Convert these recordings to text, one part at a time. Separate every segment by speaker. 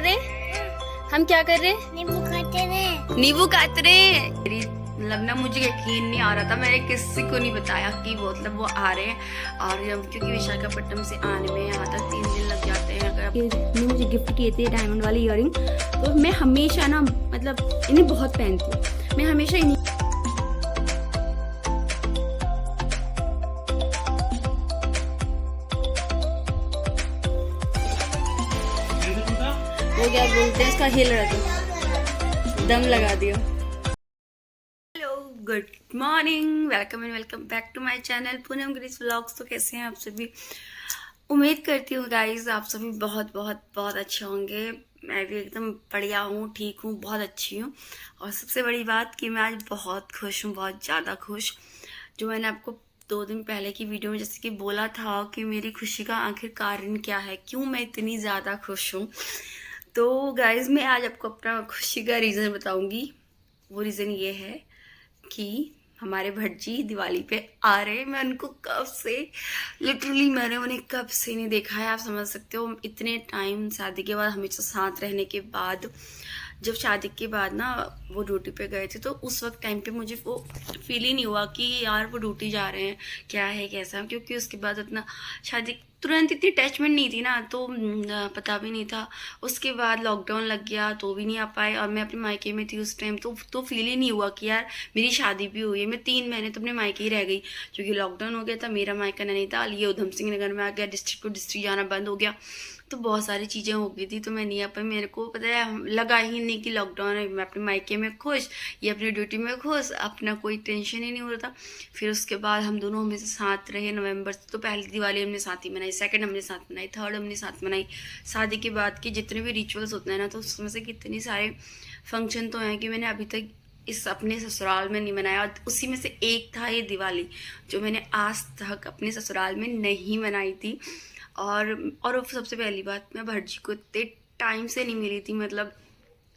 Speaker 1: कर रहे? हम क्या कर रहे?
Speaker 2: नींबू खाते रहे।
Speaker 1: नींबू काट रहे। मतलब ना मुझे यकीन नहीं आ रहा था, मैंने किसी को नहीं बताया कि मतलब वो आ रहे हैं। और क्योंकि विशाखापट्टनम से आने में यहाँ तक 3 दिन लग जाते हैं। अगर मुझे गिफ्ट किए थे डायमंड वाली ईयरिंग, तो मैं हमेशा ना मतलब इन्हें बहुत पहनती हूँ। मैं हमेशा इन्हीं वो क्या बोलते हैं इसका, हिल रहा था, दम लगा दिया। Hello, good morning, welcome and welcome back to my channel Poonam Grace vlogs. तो कैसे हैं आप सभी? उम्मीद करती हूँ गाइस आप सभी बहुत बहुत बहुत अच्छे होंगे। मैं भी एकदम बढ़िया हूँ, ठीक हूँ, बहुत अच्छी हूँ। और सबसे बड़ी बात कि मैं आज बहुत खुश हूँ, बहुत ज़्यादा खुश। जो मैंने आपको 2 दिन पहले की वीडियो में जैसे कि बोला था कि मेरी खुशी का आखिर कारण क्या है, क्यों मैं इतनी ज़्यादा खुश हूँ। तो गाइज मैं आज आपको अपना खुशी का रीज़न बताऊंगी। वो रीज़न ये है कि हमारे भटजी दिवाली पे आ रहे हैं। मैं उनको कब से, लिटरली मैंने उन्हें कब से नहीं देखा है, आप समझ सकते हो। इतने टाइम शादी के बाद, हमेशा साथ रहने के बाद, जब शादी के बाद ना वो ड्यूटी पे गए थे, तो उस वक्त टाइम पे मुझे वो फील ही नहीं हुआ कि यार वो ड्यूटी जा रहे हैं, क्या है कैसा। क्योंकि उसके बाद इतना शादी तुरंत इतनी अटैचमेंट नहीं थी ना, तो पता भी नहीं था। उसके बाद लॉकडाउन लग गया तो भी नहीं आ पाए, और मैं अपने मायके में थी उस टाइम, तो फील ही नहीं हुआ कि यार मेरी शादी भी हुई है। मैं 3 महीने तो अपने मायके ही रह गई, क्योंकि लॉकडाउन हो गया था। मेरा मायका नैनीताल, ये उधम सिंह नगर में आ गया, डिस्ट्रिक्ट को डिस्ट्रिक्ट जाना बंद हो गया, तो बहुत सारी चीज़ें हो गई थी, तो मैं नहीं आ पाई। मेरे को पता है, लगा ही नहीं कि लॉकडाउन है। मैं अपने मायके में खुश, ये अपनी ड्यूटी में खुश, अपना कोई टेंशन ही नहीं हो रहा था। फिर उसके बाद हम दोनों हमेशा साथ रहे। नवंबर तो पहली दिवाली हमने साथ ही मनाई, सेकंड हमने साथ मनाई, थर्ड हमने साथ मनाई। शादी के बाद के जितने भी रिचुअल्स होते हैं ना, तो उसमें से कितने सारे फंक्शन तो हैं कि मैंने अभी तक इस अपने ससुराल में नहीं मनाया। और उसी में से एक था ये दिवाली, जो मैंने आज तक अपने ससुराल में नहीं मनाई थी। और सबसे पहली बात, मैं भटजी को इतने टाइम से नहीं मिली थी। मतलब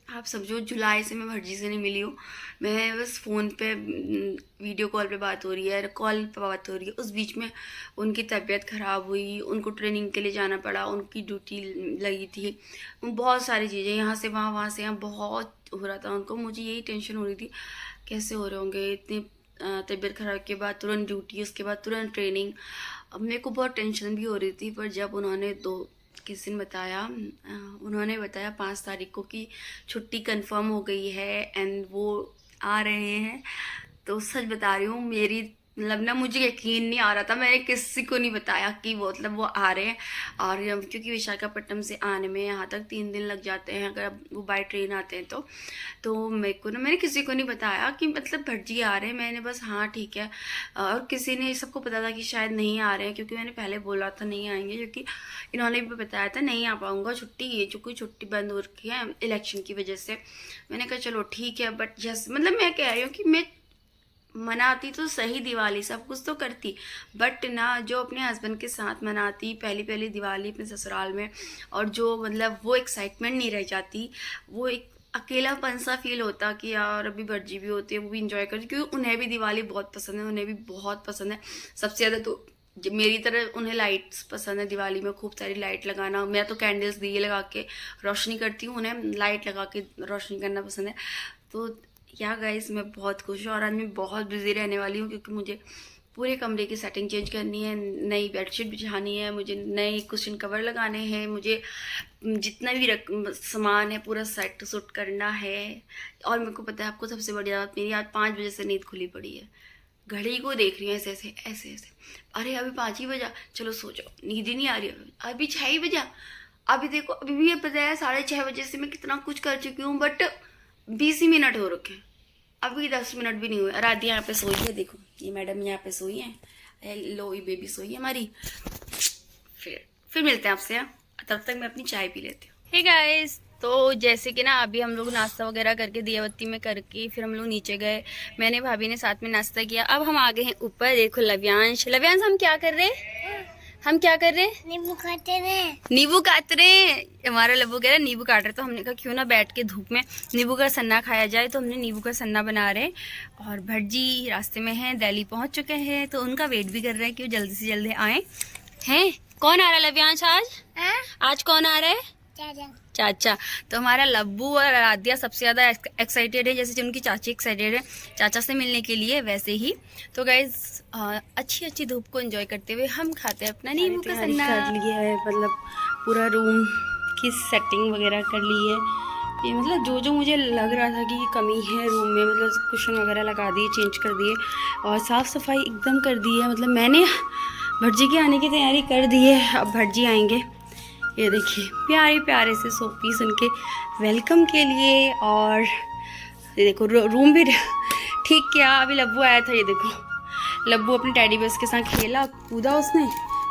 Speaker 1: आप समझो, जुलाई से मैं भटजी से नहीं मिली हूँ। मैं बस फ़ोन पे वीडियो कॉल पे बात हो रही है, कॉल पे बात हो रही है। उस बीच में उनकी तबीयत ख़राब हुई, उनको ट्रेनिंग के लिए जाना पड़ा, उनकी ड्यूटी लगी थी, बहुत सारी चीज़ें, यहाँ से वहाँ, वहाँ से यहाँ, बहुत हो रहा था उनको। मुझे यही टेंशन हो रही थी कैसे हो रहे होंगे, इतनी तबीयत खराब के बाद तुरंत ड्यूटी, उसके बाद तुरंत ट्रेनिंग। अब मेरे को बहुत टेंशन भी हो रही थी। पर जब उन्होंने किस दिन बताया, उन्होंने बताया 5 तारीख को कि छुट्टी कंफर्म हो गई है एंड वो आ रहे हैं, तो सच बता रही हूँ, मेरी मतलब ना मुझे यकीन नहीं आ रहा था। मैंने किसी को नहीं बताया कि वो मतलब वो आ रहे हैं। और क्योंकि विशाखापट्टनम से आने में यहाँ तक 3 दिन लग जाते हैं, अगर वो बाय ट्रेन आते हैं तो मेरे को ना, मैंने किसी को नहीं बताया कि मतलब भटजी आ रहे हैं। मैंने बस हाँ ठीक है, और किसी ने, सबको पता था कि शायद नहीं आ रहे हैं, क्योंकि मैंने पहले बोला था नहीं आएंगे, क्योंकि इन्होंने भी बताया था नहीं आ पाऊँगा, छुट्टी ये जो कोई छुट्टी बंद हो रखी है इलेक्शन की वजह से। मैंने कहा चलो ठीक है, बट जैसे मतलब मैं कह रही हूँ कि मैं मनाती तो सही दिवाली, सब कुछ तो करती, बट ना जो अपने हस्बैंड के साथ मनाती पहली पहली दिवाली अपने ससुराल में, और जो मतलब वो एक्साइटमेंट नहीं रह जाती, वो एक अकेलापन सा फील होता कि यार अभी भटजी भी होती है, वो भी इंजॉय करती, क्योंकि उन्हें भी दिवाली बहुत पसंद है, उन्हें भी बहुत पसंद है। सबसे ज़्यादा तो मेरी तरह उन्हें लाइट्स पसंद है, दिवाली में खूब सारी लाइट लगाना। मैं तो कैंडल्स दिए लगा के रोशनी करती हूँ, उन्हें लाइट लगा के रोशनी करना पसंद है। तो या गाइस मैं बहुत खुश हूँ, और आज मैं बहुत बिजी रहने वाली हूँ, क्योंकि मुझे पूरे कमरे की सेटिंग चेंज करनी है, नई बेडशीट बिछानी है, मुझे नए कुशन कवर लगाने हैं, मुझे जितना भी सामान है पूरा सेट सूट करना है। और मेरे को पता है, आपको सबसे बड़ी बात, मेरी आज 5 बजे से नींद खुली पड़ी है। घड़ी को देख रही हूँ ऐसे ऐसे ऐसे ऐसे, अरे अभी 5 ही बजा, चलो सो जाओ, नींद ही नहीं आ रही है। अभी 6 ही बजा, अभी देखो, अभी भी ये पता है 6:30 बजे से मैं कितना कुछ कर चुकी हूँ, बट 20 ही मिनट हो रखे हैं, अभी 10 मिनट भी नहीं हुए। राधी यहाँ पे सोई है, देखो ये मैडम यहाँ पे सोई है, लो ये बेबी सोई है हमारी। फिर मिलते हैं आपसे, तब तक मैं अपनी चाय पी लेती हूँ। हे गाइस, तो जैसे कि ना अभी हम लोग नाश्ता वगैरह करके दिया बत्ती में करके फिर हम लोग नीचे गए, मैंने भाभी ने साथ में नाश्ता किया। अब हम आ गए हैं ऊपर। देखो लव्यांश, हम क्या कर रहे हैं? हम क्या कर रहे हैं?
Speaker 2: नींबू खाते रहे।
Speaker 1: नींबू काट रहे। हमारा लब्बू कह रहा है नींबू काट रहे, तो हमने कहा क्यों ना बैठ के धूप में नींबू का सन्ना खाया जाए, तो हमने नींबू का सन्ना बना रहे। और भटजी रास्ते में हैं, दिल्ली पहुंच चुके हैं, तो उनका वेट भी कर रहे हैं कि वो जल्दी से जल्दी आए हैं। कौन आ रहा है लव्यांश आज? आज कौन आ रहा है? चाचा। तो हमारा लब्बू और आराध्या सबसे ज़्यादा एक्साइटेड है, जैसे उनकी चाची एक्साइटेड है चाचा से मिलने के लिए, वैसे ही। तो गाइज अच्छी अच्छी धूप को एंजॉय करते हुए हम खाते हैं अपना नींबू का सन्ना। कर लिया है, मतलब पूरा रूम की सेटिंग वगैरह कर ली है। ये मतलब जो जो मुझे लग रहा था कि कमी है रूम में, मतलब कुशन वगैरह लगा दिए, चेंज कर दिए और साफ़ सफाई एकदम कर दी है। मतलब मैंने भटजी के आने की तैयारी कर दी है। अब भटजी आएंगे, ये देखिए प्यारे प्यारे से सोपीस उनके वेलकम के लिए। और ये देखो रूम भी ठीक किया। अभी लब्बू आया था, ये देखो लब्बू अपने टैडी बेयर्स के साथ खेला कूदा उसने,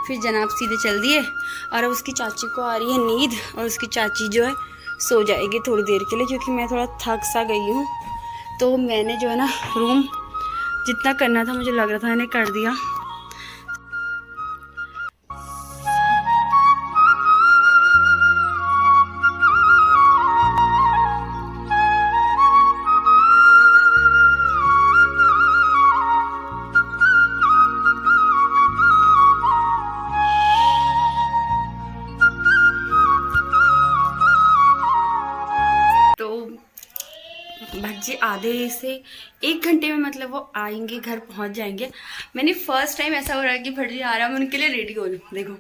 Speaker 1: फिर जनाब सीधे चल दिए। और अब उसकी चाची को आ रही है नींद और उसकी चाची जो है सो जाएगी थोड़ी देर के लिए, क्योंकि मैं थोड़ा थक सा गई हूँ। तो मैंने जो है ना रूम जितना करना था मुझे लग रहा था मैंने कर दिया। भटजी आधे से 1 घंटे में मतलब वो आएंगे, घर पहुंच जाएंगे। मैंने फर्स्ट टाइम ऐसा हो रहा है कि भटजी आ रहा है, मैं उनके लिए रेडी हो रही हूँ देखो।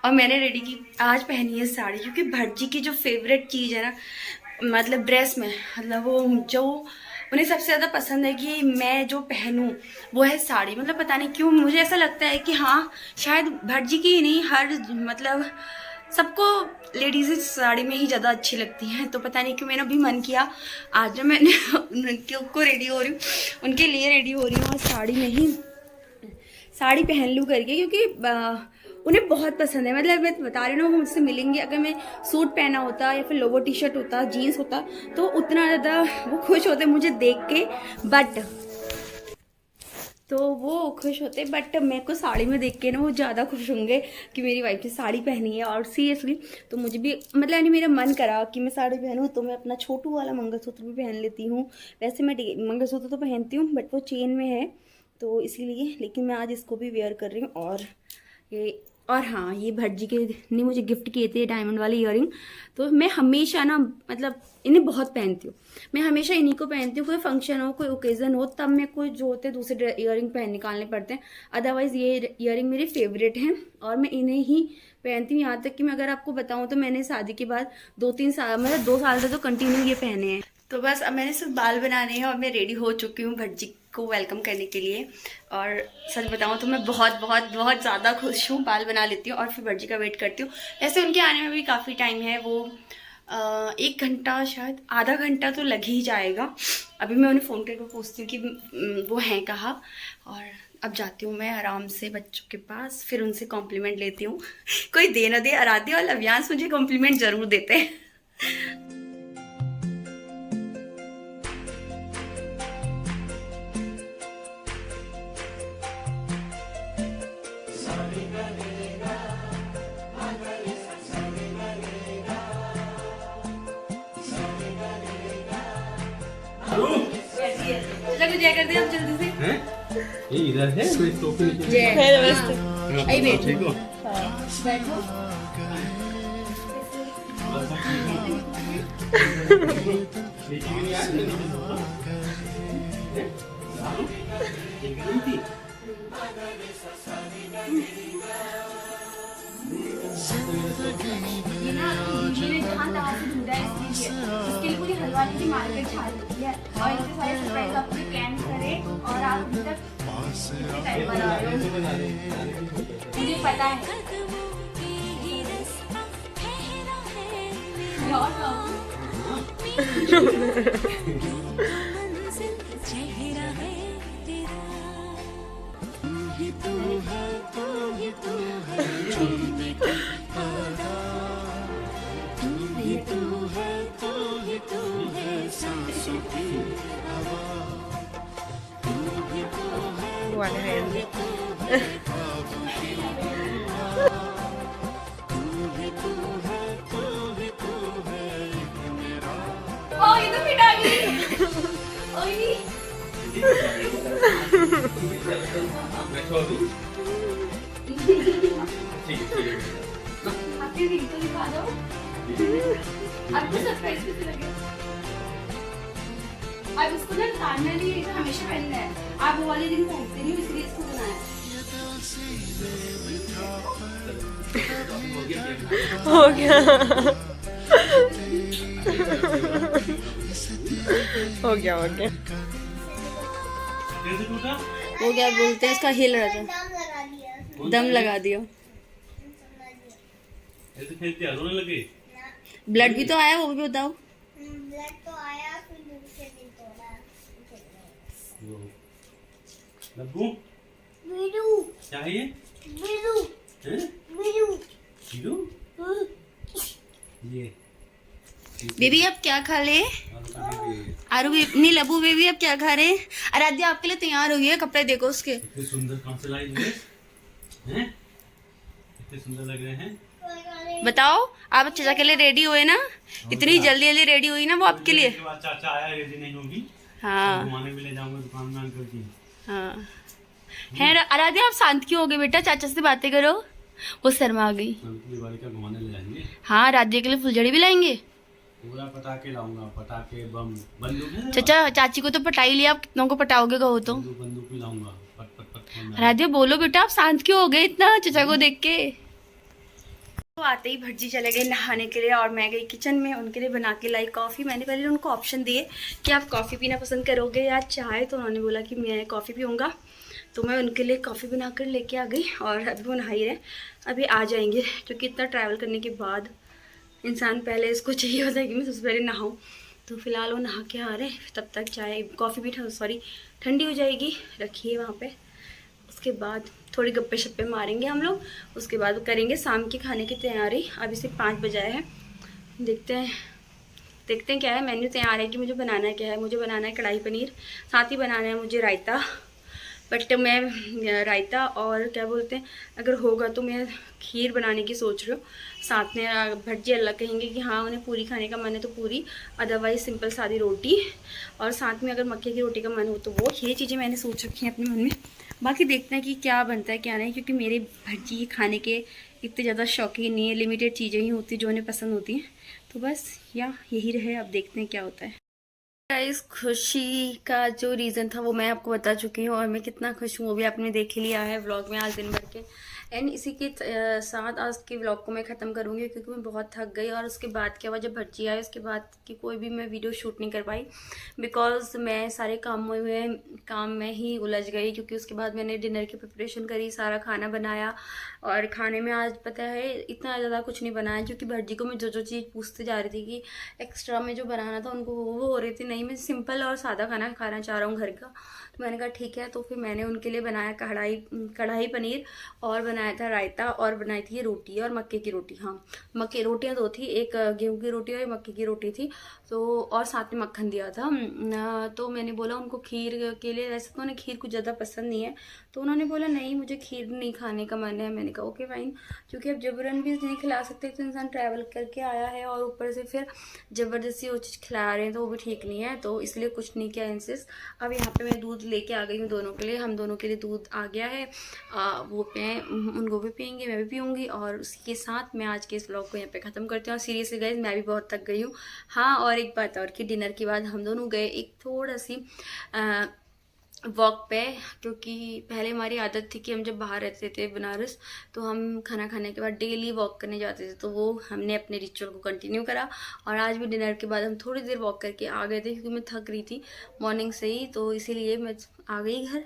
Speaker 1: और मैंने रेडी की, आज पहनी है साड़ी, क्योंकि भटजी की जो फेवरेट चीज़ है ना, मतलब ड्रेस में, मतलब वो जो उन्हें सबसे ज़्यादा पसंद है कि मैं जो पहनूं वो है साड़ी। मतलब पता नहीं क्यों मुझे ऐसा लगता है कि हाँ शायद भटजी की ही नहीं, हर मतलब सबको लेडीज़ साड़ी में ही ज़्यादा अच्छी लगती हैं। तो पता नहीं क्यों मैंने अभी मन किया आज जब मैंने उनको रेडी हो रही हूँ, उनके लिए रेडी हो रही हूँ और साड़ी में ही साड़ी पहन लूँ करके, क्योंकि उन्हें बहुत पसंद है। मतलब मैं बता रही हूँ ना, वो मुझसे मिलेंगे, अगर मैं सूट पहना होता या फिर लोवर टी शर्ट होता, जीन्स होता, तो उतना ज़्यादा वो खुश होते मुझे देख के, बट तो वो खुश होते, बट मेरे को साड़ी में देख के ना वो ज़्यादा खुश होंगे कि मेरी वाइफ ने साड़ी पहनी है। और सीरियसली तो मुझे भी मतलब यानी मेरा मन करा कि मैं साड़ी पहनूं, तो मैं अपना छोटू वाला मंगलसूत्र भी पहन लेती हूँ। वैसे मैं मंगलसूत्र तो पहनती हूँ बट वो चेन में है, तो इसीलिए। लेकिन मैं आज इसको भी वेयर कर रही हूँ। और हाँ, ये भटजी के ने मुझे गिफ्ट किए थे डायमंड वाले ईयरिंग। तो मैं हमेशा ना मतलब इन्हें बहुत पहनती हूँ, मैं हमेशा इन्हीं को पहनती हूँ। कोई फंक्शन हो, कोई ओकेजन हो, तब मेरे को जो होते दूसरे ईयरिंग निकालने पड़ते हैं। अदरवाइज ये ईयरिंग मेरे फेवरेट हैं और मैं इन्हें ही पहनती हूँ। यहाँ तक कि मैं अगर आपको बताऊँ तो मैंने शादी के बाद 2-3 साल, मतलब 2 साल से तो कंटिन्यू ये पहने हैं। तो बस अब मैंने सिर्फ बाल बनाने हैं और मैं रेडी हो चुकी हूँ भटजी को वेलकम करने के लिए। और सच बताऊँ तो मैं बहुत बहुत बहुत ज़्यादा खुश हूँ। बाल बना लेती हूँ और फिर भटजी का वेट करती हूँ। वैसे उनके आने में भी काफ़ी टाइम है, वो 1 घंटा, शायद आधा घंटा तो लग ही जाएगा। अभी मैं उन्हें फ़ोन करके पूछती हूँ कि वो हैं कहाँ। और अब जाती हूँ मैं आराम से बच्चों के पास, फिर उनसे कॉम्प्लीमेंट लेती हूँ। कोई दे ना दे, आराध्या और लव्यांश मुझे कॉम्प्लीमेंट ज़रूर देते हैं। जय कर दे अब जल्दी से।
Speaker 3: हैं? ये इधर है, कोई टोपी नीचे।
Speaker 1: जय आई बैठो।
Speaker 3: ठीक हो?
Speaker 1: बैठो। ये ना दीदी ने जहाँ तहाँ से ढूंढा है, इसके लिए पूरी हलवाई की मार्केट छाल रही है और इतने सारे सरप्राइज आपको प्लान करे और आप अभी तक कितने टाइम बना रहे हो, मुझे पता है।
Speaker 4: One hand.
Speaker 1: Oh, ये तो फिट आ गई। ओए
Speaker 3: बैठो अभी। ठीक है।
Speaker 1: आपके रील तो दिखा दो। आपको सरप्राइज कैसे लगे? अब इसको ना काटना नहीं है, इसे हमेशा पहनना है। आप वो वाले दिन पहनते नहीं हो, इसलिए इसको बनाया। हो गया हो गया हो गया।
Speaker 3: कैसे टूटा?
Speaker 1: वो क्या बोलते हैं, इसका हिल रहा था,
Speaker 2: दम लगा दिया।
Speaker 1: दम लगा दिया।
Speaker 3: ऐसे खेलते रोने लगे।
Speaker 1: ब्लड भी तो आया, वो भी बताओ।
Speaker 2: ब्लड तो आया, फिर दूसरे दिन तोड़ा।
Speaker 3: लड्डू
Speaker 2: वीरू
Speaker 3: क्या है ये?
Speaker 2: वीरू
Speaker 3: हैं?
Speaker 2: वीरू
Speaker 3: हीरो? ये
Speaker 1: बेबी अब क्या खा ले?
Speaker 3: आलू का बेबी।
Speaker 1: आरू नहीं, लबू बेबी अब क्या खा रहे हैं? आराध्या आपके लिए तैयार हो गई है, कपड़े देखो उसके।
Speaker 3: इतने सुंदर कहाँ से लाई ड्रेस? हैं? इतने सुंदर लग रहे हैं।
Speaker 1: बताओ, आप चाचा के लिए रेडी हुए ना? इतनी जल्दी जल्दी रेडी हुई ना वो आपके लिए।
Speaker 3: उसके बाद चाचा आया, रेडी नहीं होगी।
Speaker 1: हाँ
Speaker 3: घुमाने भी ले जाऊंगा दुकान में अंकल की।
Speaker 1: हाँ है। आराध्या आप शांत क्यों हो गए बेटा? चाचा से बातें करो। वो शर्मा गई।
Speaker 3: अंकल वाली का घुमाने ले जाएंगे।
Speaker 1: हाँ, आराध्या के लिए फुलझड़ी भी लाएंगे।
Speaker 3: पूरा पटाखे लाऊंगा, पटाखे बम बंदूक है ना?
Speaker 1: चाचा चाची को तो पटाई लिया, आप कितनों को पटाओगे कहो तो?
Speaker 3: बंदूक भी लाऊंगा। पट पट पट फोड़ना है।
Speaker 1: आराध्या बोलो बेटा, आप शांत क्यों हो गए इतना चाचा को देख के? तो आते ही भटजी चले गए नहाने के लिए और मैं गई किचन में, उनके लिए बना के लाई कॉफ़ी। मैंने पहले उनको ऑप्शन दिए कि आप कॉफ़ी पीना पसंद करोगे या चाय, तो उन्होंने बोला कि मैं कॉफ़ी पीऊँगा। तो मैं उनके लिए कॉफ़ी बना कर लेके आ गई और अभी वो नहा ही रहे, अभी आ जाएंगे। क्योंकि इतना ट्रैवल करने के बाद इंसान पहले इसको चाहिए होता है कि मैं सबसे पहले नहाऊँ। तो फिलहाल वो नहा के आ रहे हैं, तब तक चाय कॉफ़ी भी ठंडी हो जाएगी, रखिए वहाँ पे। उसके बाद थोड़ी गप्पे शप्पे मारेंगे हम लोग, उसके बाद करेंगे शाम के खाने की तैयारी। अभी से 5 बजे है, देखते हैं क्या है। मेन्यू तैयार है कि मुझे बनाना क्या है। मुझे बनाना है कढ़ाई पनीर, साथ ही बनाना है मुझे रायता। बट मैं रायता और क्या बोलते हैं, अगर होगा तो मैं खीर बनाने की सोच रही हूँ। साथ में भटजी अल्लाह कहेंगे कि हाँ उन्हें पूरी खाने का मन है तो पूरी, अदरवाइज सिंपल सादी रोटी। और साथ में अगर मक्के की रोटी का मन हो तो वो। ये चीज़ें मैंने सोच रखी हैं अपने मन में। बाकी देखते हैं कि क्या बनता है क्या नहीं, क्योंकि मेरे भटजी खाने के इतने ज़्यादा शौकीन नहीं है, लिमिटेड चीज़ें ही होती जो उन्हें पसंद होती हैं। तो बस यही रहे, अब देखते हैं क्या होता है। इस खुशी का जो रीज़न था वो मैं आपको बता चुकी हूँ, और मैं कितना खुश हूँ वो भी आपने देख ही लिया है व्लॉग में आज दिन भर के। एंड इसी के साथ आज के व्लॉग को मैं ख़त्म करूँगी, क्योंकि मैं बहुत थक गई। और उसके बाद क्या हुआ, जब भटजी आए उसके बाद की कोई भी मैं वीडियो शूट नहीं कर पाई, बिकॉज मैं सारे काम में ही उलझ गई। क्योंकि उसके बाद मैंने डिनर की प्रिपरेशन करी, सारा खाना बनाया। और खाने में आज पता है इतना ज़्यादा कुछ नहीं बनाया, क्योंकि भटजी को मैं जो चीज़ पूछते जा रही थी कि एक्स्ट्रा में जो बनाना था उनको वो हो रही थी, नहीं मैं सिंपल और सादा खाना खाना चाह रहा हूँ घर का। तो मैंने कहा ठीक है, तो फिर मैंने उनके लिए बनाया कढ़ाई पनीर, और बनाया था रायता, और बनाई थी रोटी और मक्के की रोटी। हाँ, मक्के रोटियाँ 2 थी, एक गेहूँ की रोटी और एक मक्के की रोटी थी। तो और साथ में मक्खन दिया था। तो मैंने बोला उनको खीर के लिए, वैसे तो उन्हें खीर कुछ ज़्यादा पसंद नहीं है, तो उन्होंने बोला नहीं मुझे खीर नहीं खाने का मन है। मैंने कहा ओके फाइन, क्योंकि अब जबरन भी नहीं खिला सकते, तो इंसान ट्रैवल करके आया है और ऊपर से फिर ज़बरदस्ती वो चीज़ खिला रहे हैं तो वो भी ठीक नहीं है। तो इसलिए कुछ नहीं किया इंसिस्ट। अब यहाँ पे मैं दूध लेके आ गई हूँ दोनों के लिए, हम दोनों के लिए दूध आ गया है। वो पिए, उनको भी पियेंगे, मैं भी पीऊँगी। और उसके साथ मैं आज के इस व्लॉग को यहाँ पे ख़त्म करती हूँ। सीरियसली गाइस मैं भी बहुत थक गई हूँ। हाँ, और एक बात और कि डिनर के बाद हम दोनों गए एक थोड़ा सी वॉक पे, क्योंकि पहले हमारी आदत थी कि हम जब बाहर रहते थे बनारस तो हम खाना खाने के बाद डेली वॉक करने जाते थे, तो वो हमने अपने रिचुअल को कंटिन्यू करा। और आज भी डिनर के बाद हम थोड़ी देर वॉक करके आ गए थे, क्योंकि मैं थक रही थी मॉर्निंग से ही, तो इसीलिए मैं आ गई घर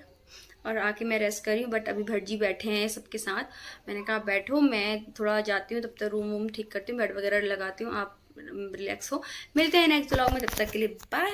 Speaker 1: और आके मैं रेस्ट करी हूँ। बट अभी भटजी बैठे हैं सबके साथ। मैंने कहा बैठो, मैं थोड़ा जाती हूँ, तब तक रूम ठीक करती हूँ, बेड वगैरह लगाती हूँ, आप रिलैक्स हो। मिलते हैं नेक्स्ट व्लॉग में, तब तक के लिए बाय।